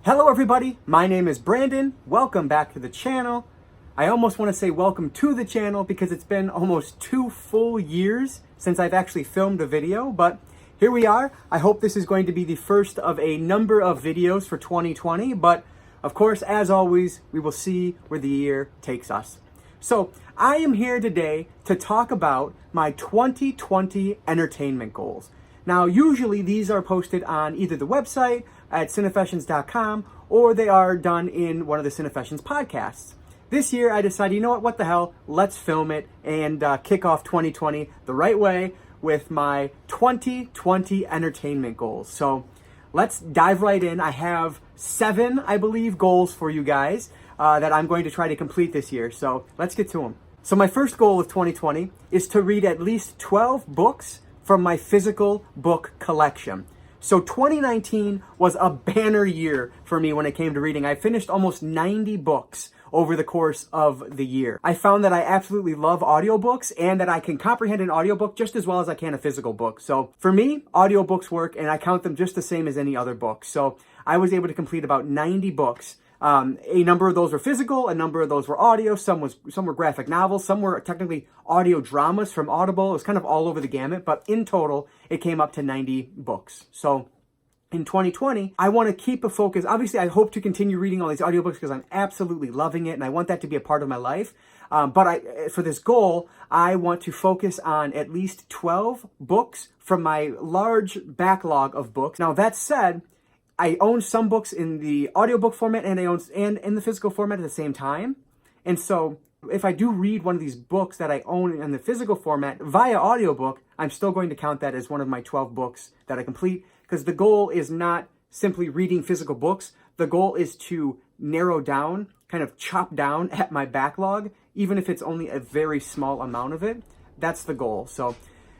Hello everybody, my name is Brandon. Welcome back to the channel. I almost want to say welcome to the channel because it's been almost 2 full years since I've actually filmed a video, but here we are. I hope this is going to be the first of a number of videos for 2020, but of course, as always, we will see where the year takes us. So I am here today to talk about my 2020 entertainment goals. Now, usually these are posted on either the website at cinefessions.com or they are done in one of the Cinefessions podcasts. This year, I decided, you know what the hell, let's film it and kick off 2020 the right way with my 2020 entertainment goals. So let's dive right in. I have 7, I believe, goals for you guys that I'm going to try to complete this year. So let's get to them. So my first goal of 2020 is to read at least 12 books from my physical book collection. So 2019 was a banner year for me when it came to reading. I finished almost 90 books over the course of the year. I found that I absolutely love audiobooks and that I can comprehend an audiobook just as well as I can a physical book. So for me, audiobooks work and I count them just the same as any other book. So I was able to complete about 90 books. A number of those were physical, a number of those were audio, some were graphic novels, some were technically audio dramas from Audible. It was kind of all over the gamut, but in total, it came up to 90 books. So in 2020, I want to keep a focus. Obviously, I hope to continue reading all these audiobooks because I'm absolutely loving it and I want that to be a part of my life. But for this goal, I want to focus on at least 12 books from my large backlog of books. Now, that said, I own some books in the audiobook format and in the physical format at the same time. And so if I do read one of these books that I own in the physical format via audiobook, I'm still going to count that as one of my 12 books that I complete because the goal is not simply reading physical books. The goal is to narrow down, kind of chop down at my backlog, even if it's only a very small amount of it. That's the goal. So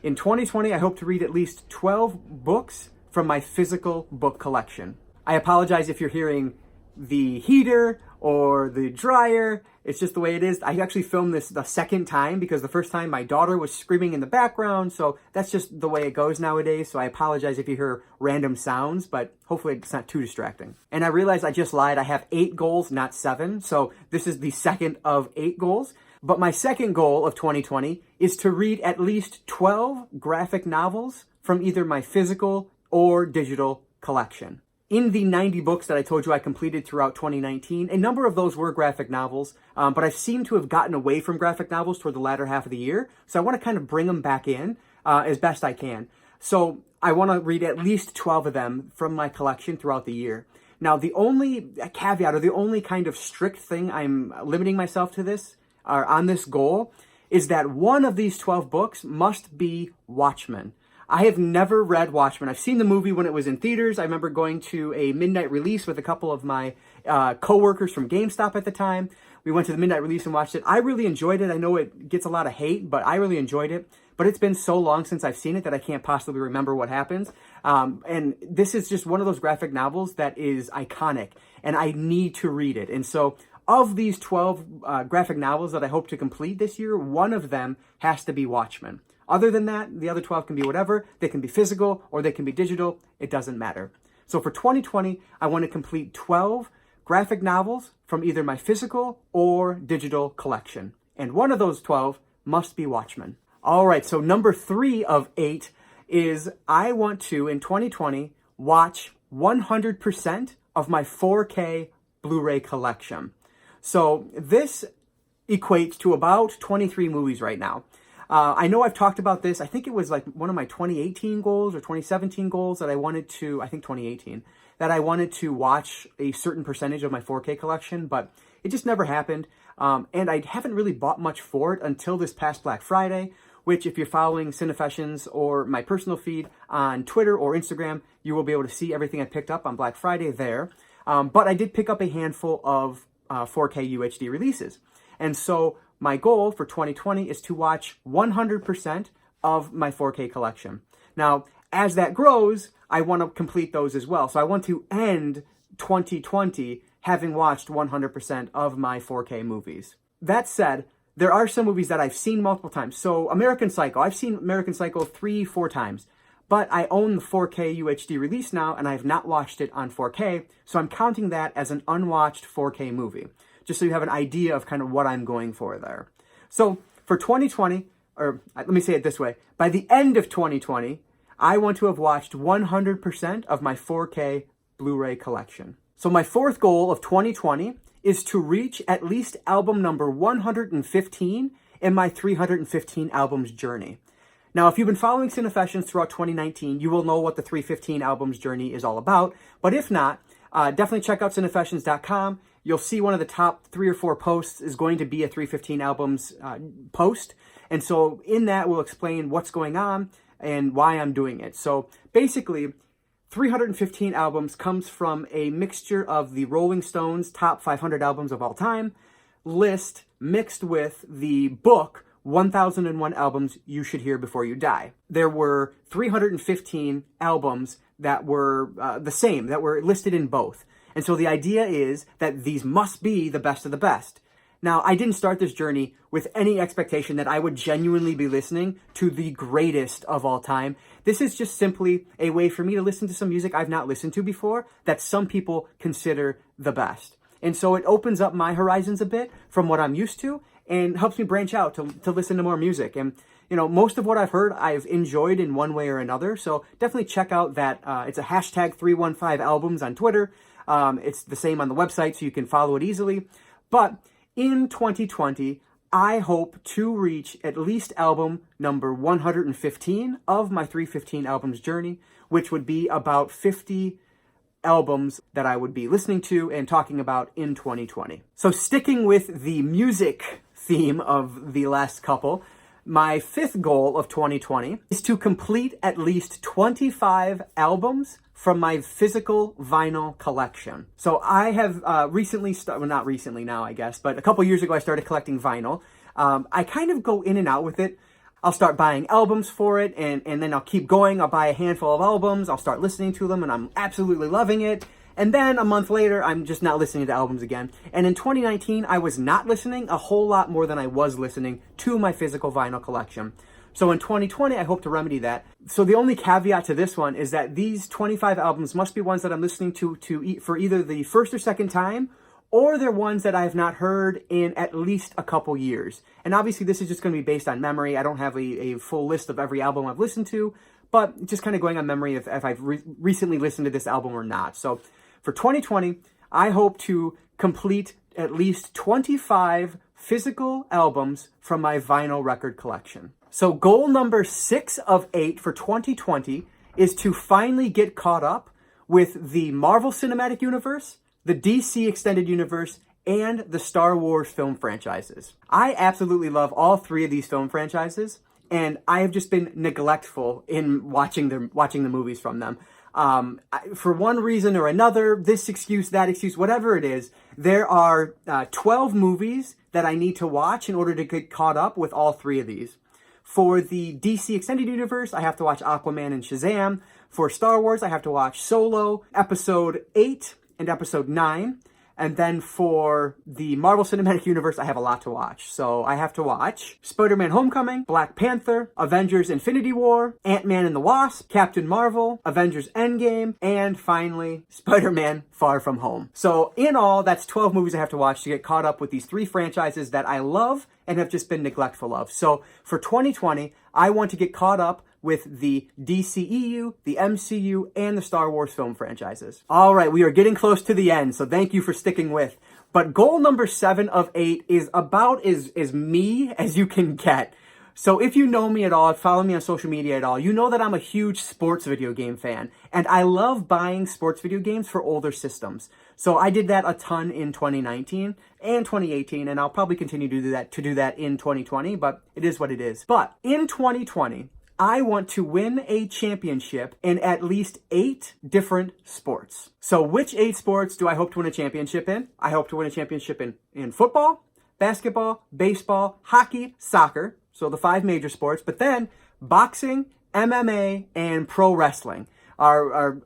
in 2020, I hope to read at least 12 books from my physical book collection. I apologize if you're hearing the heater or the dryer. It's just the way it is. I actually filmed this the second time because the first time my daughter was screaming in the background. So that's just the way it goes nowadays. So I apologize if you hear random sounds, but hopefully it's not too distracting. And I realized I just lied. I have 8 goals, not 7. So this is the second of 8 goals. But my second goal of 2020 is to read at least 12 graphic novels from either my physical or digital collection. In the 90 books that I told you I completed throughout 2019, a number of those were graphic novels, but I seem to have gotten away from graphic novels toward the latter half of the year. So I want to kind of bring them back in as best I can. So I want to read at least 12 of them from my collection throughout the year. Now, the only caveat or the only kind of strict thing I'm limiting myself to this or on this goal is that one of these 12 books must be Watchmen. I have never read Watchmen. I've seen the movie when it was in theaters. I remember going to a midnight release with a couple of my coworkers from GameStop at the time. We went to the midnight release and watched it. I really enjoyed it. I know it gets a lot of hate, but I really enjoyed it. But it's been so long since I've seen it that I can't possibly remember what happens. And this is just one of those graphic novels that is iconic, and I need to read it. And so of these 12 graphic novels that I hope to complete this year, one of them has to be Watchmen. Other than that, the other 12 can be whatever. They can be physical or they can be digital. It doesn't matter. So for 2020, I want to complete 12 graphic novels from either my physical or digital collection. And one of those 12 must be Watchmen. All right, so number 3 of 8 is I want to, in 2020, watch 100% of my 4K Blu-ray collection. So this equates to about 23 movies right now. I know I've talked about this. I think it was like one of my 2018 goals or 2017 goals that I wanted to, I think 2018, that I wanted to watch a certain percentage of my 4K collection, but it just never happened. And I haven't really bought much for it until this past Black Friday, which if you're following Cinefessions or my personal feed on Twitter or Instagram, you will be able to see everything I picked up on Black Friday there. But I did pick up a handful of 4K UHD releases. And so my goal for 2020 is to watch 100% of my 4K collection. Now, as that grows, I want to complete those as well. So I want to end 2020 having watched 100% of my 4K movies. That said, there are some movies that I've seen multiple times. So American Psycho, I've seen American Psycho 3-4 times. but I own the 4K UHD release now, and I have not watched it on 4K, so I'm counting that as an unwatched 4K movie, just so you have an idea of kind of what I'm going for there. So for 2020, or let me say it this way, by the end of 2020, I want to have watched 100% of my 4K Blu-ray collection. So my fourth goal of 2020 is to reach at least album number 115 in my 315 albums journey. Now, if you've been following Cinefessions throughout 2019, you will know what the 315 albums journey is all about. But if not, definitely check out cinefessions.com. You'll see one of the top 3 or 4 posts is going to be a 315 albums post. And so in that, we'll explain what's going on and why I'm doing it. So basically, 315 albums comes from a mixture of the Rolling Stones top 500 albums of all time list mixed with the book 1001 Albums You Should Hear Before You Die. There were 315 albums that were the same, that were listed in both. And so the idea is that these must be the best of the best. Now, I didn't start this journey with any expectation that I would genuinely be listening to the greatest of all time. This is just simply a way for me to listen to some music I've not listened to before that some people consider the best. And so it opens up my horizons a bit from what I'm used to and helps me branch out to listen to more music. And, you know, most of what I've heard, I've enjoyed in one way or another. So definitely check out that. It's a hashtag 315 albums on Twitter. It's the same on the website, so you can follow it easily. But in 2020, I hope to reach at least album number 115 of my 315 albums journey, which would be about 50 albums that I would be listening to and talking about in 2020. So sticking with the music theme of the last couple, my fifth goal of 2020 is to complete at least 25 albums from my physical vinyl collection. So I have recently, well, not recently now, I guess, but a couple years ago I started collecting vinyl. I kind of go in and out with it. I'll start buying albums for it, and then I'll keep going. I'll buy a handful of albums. I'll start listening to them, and I'm absolutely loving it. And then a month later, I'm just not listening to albums again. And in 2019, I was not listening a whole lot more than I was listening to my physical vinyl collection. So in 2020, I hope to remedy that. So the only caveat to this one is that these 25 albums must be ones that I'm listening to for either the first or second time, or they're ones that I have not heard in at least a couple years. And obviously, this is just going to be based on memory. I don't have a full list of every album I've listened to, but just kind of going on memory if I've recently listened to this album or not. So for 2020, I hope to complete at least 25 physical albums from my vinyl record collection. So goal number 6 of 8 for 2020 is to finally get caught up with the Marvel Cinematic Universe, the DC Extended Universe, and the Star Wars film franchises. I absolutely love all 3 of these film franchises, and I have just been neglectful in watching the movies from them. For one reason or another, this excuse, that excuse, whatever it is, there are 12 movies that I need to watch in order to get caught up with all 3 of these. For the DC Extended Universe, I have to watch Aquaman and Shazam. For Star Wars, I have to watch Solo, Episode 8 and Episode 9. And then for the Marvel Cinematic Universe, I have a lot to watch. So I have to watch Spider-Man Homecoming, Black Panther, Avengers Infinity War, Ant-Man and the Wasp, Captain Marvel, Avengers Endgame, and finally, Spider-Man Far From Home. So in all, that's 12 movies I have to watch to get caught up with these 3 franchises that I love and have just been neglectful of. So for 2020, I want to get caught up with the DCEU, the MCU, and the Star Wars film franchises. All right, we are getting close to the end, so thank you for sticking with. But goal number 7 of 8 is about as me as you can get. So if you know me at all, follow me on social media at all, you know that I'm a huge sports video game fan, and I love buying sports video games for older systems. So I did that a ton in 2019 and 2018, and I'll probably continue to do that in 2020, but it is what it is. But in 2020, I want to win a championship in at least 8 different sports. So which 8 sports do I hope to win a championship in? I hope to win a championship in football, basketball, baseball, hockey, soccer. So the 5 major sports. But then boxing, MMA, and pro wrestling are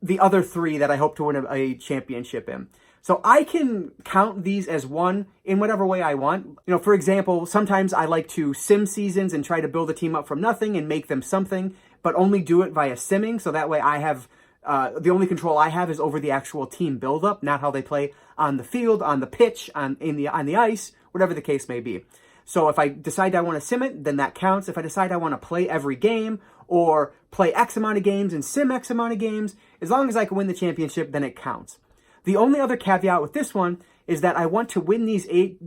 the other 3 that I hope to win a championship in. So I can count these as one in whatever way I want. You know, for example, sometimes I like to sim seasons and try to build a team up from nothing and make them something. but only do it via simming. So that way I have, the only control I have is over the actual team buildup, not how they play on the field, on the pitch, on the ice, whatever the case may be. So if I decide I want to sim it, then that counts. If I decide I want to play every game or play X amount of games and sim X amount of games, as long as I can win the championship, then it counts. The only other caveat with this one is that I want to win these eight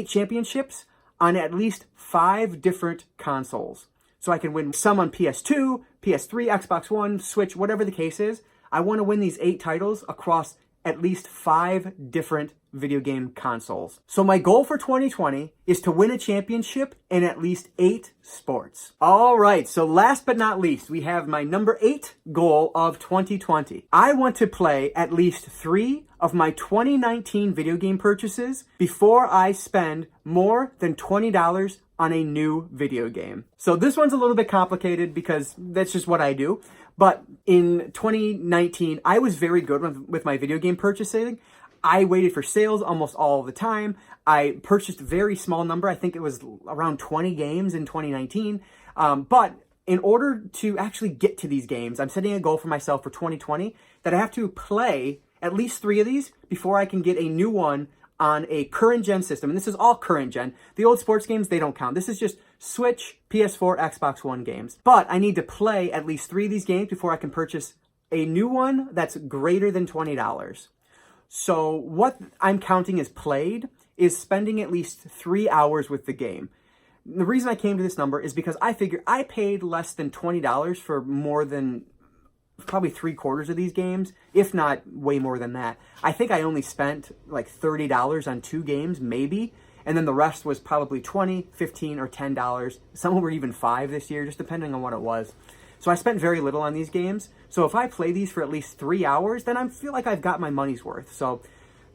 championships on at least 5 different consoles. So I can win some on PS2, PS3, Xbox One, Switch, whatever the case is. I want to win these 8 titles across at least 5 different video game consoles. So my goal for 2020 is to win a championship in at least 8 sports. All right, so last but not least, we have my number 8 goal of 2020. I want to play at least 3 of my 2019 video game purchases before I spend more than $20 on a new video game. So this one's a little bit complicated because that's just what I do. But in 2019, I was very good with my video game purchasing. I waited for sales almost all the time. I purchased a very small number. I think it was around 20 games in 2019. But in order to actually get to these games, I'm setting a goal for myself for 2020 that I have to play at least 3 of these before I can get a new one on a current gen system. And this is all current gen. The old sports games, they don't count. This is just Switch, PS4, Xbox One games. But I need to play at least 3 of these games before I can purchase a new one that's greater than $20. So what I'm counting as played is spending at least 3 hours with the game. The reason I came to this number is because I figured I paid less than $20 for more than probably 3/4 of these games, if not way more than that. I think I only spent like $30 on 2 games, maybe. And then the rest was probably $20, $15, or $10. Some were even $5 this year, just depending on what it was. So I spent very little on these games. So if I play these for at least 3 hours, then I feel like I've got my money's worth. So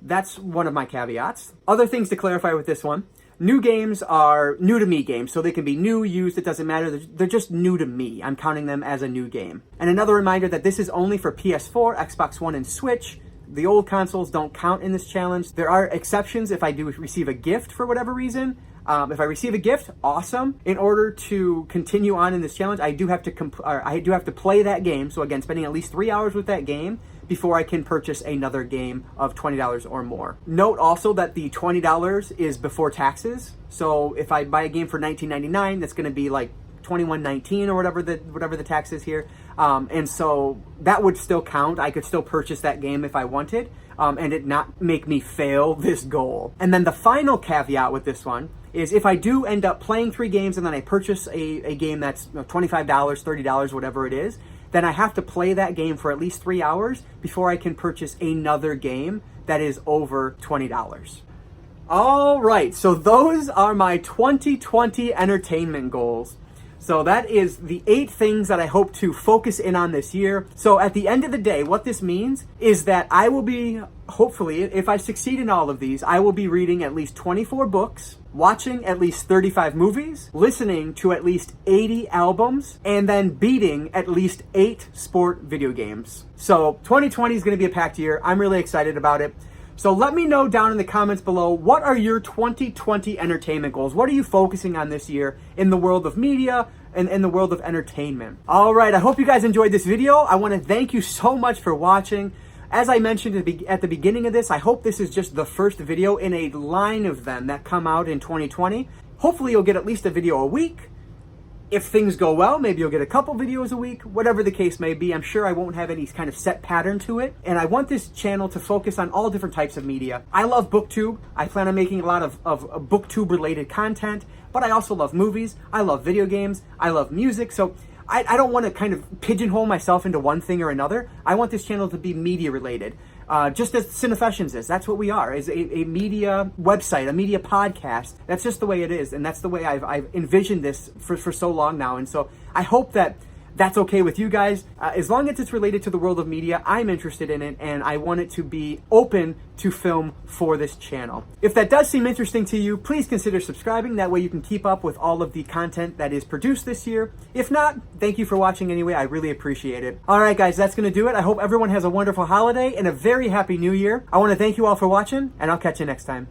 that's one of my caveats. Other things to clarify with this one. New games are new to me games, so they can be new, used, it doesn't matter. They're just new to me. I'm counting them as a new game. And another reminder that this is only for PS4, Xbox One, and Switch. The old consoles don't count in this challenge. There are exceptions if I do receive a gift for whatever reason. If I receive a gift, awesome. In order to continue on in this challenge, I do have to play that game. So again, spending at least 3 hours with that game before I can purchase another game of $20 or more. Note also that the $20 is before taxes. So if I buy a game for $19.99, that's going to be like $21.19 or whatever the tax is here. And so that would still count. I could still purchase that game if I wanted, and it not make me fail this goal. And then the final caveat with this one is if I do end up playing 3 games and then I purchase a game that's $25, $30, whatever it is, then I have to play that game for at least 3 hours before I can purchase another game that is over $20. All right, so those are my 2020 entertainment goals. So that is the 8 things that I hope to focus in on this year. So at the end of the day, what this means is that I will be, hopefully, if I succeed in all of these, I will be reading at least 24 books, watching at least 35 movies, listening to at least 80 albums, and then beating at least 8 sport video games. So 2020 is going to be a packed year. I'm really excited about it. So let me know down in the comments below, what are your 2020 entertainment goals? What are you focusing on this year in the world of media and in the world of entertainment? All right, I hope you guys enjoyed this video. I want to thank you so much for watching. As I mentioned at the beginning of this, I hope this is just the first video in a line of them that come out in 2020. Hopefully you'll get at least a video a week. If things go well, maybe you'll get a couple videos a week, whatever the case may be. I'm sure I won't have any kind of set pattern to it. And I want this channel to focus on all different types of media. I love BookTube. I plan on making a lot of BookTube related content, but I also love movies. I love video games. I love music. So I don't want to kind of pigeonhole myself into one thing or another. I want this channel to be media related. Just as Cinefessions is. That's what we are, is a media website, a media podcast. That's just the way it is, and that's the way I've envisioned this for so long now. And so I hope that that's okay with you guys. As long as it's related to the world of media, I'm interested in it, and I want it to be open to film for this channel. If that does seem interesting to you, please consider subscribing. That way you can keep up with all of the content that is produced this year. If not, thank you for watching anyway. I really appreciate it. All right, guys, that's going to do it. I hope everyone has a wonderful holiday and a very happy new year. I want to thank you all for watching, and I'll catch you next time.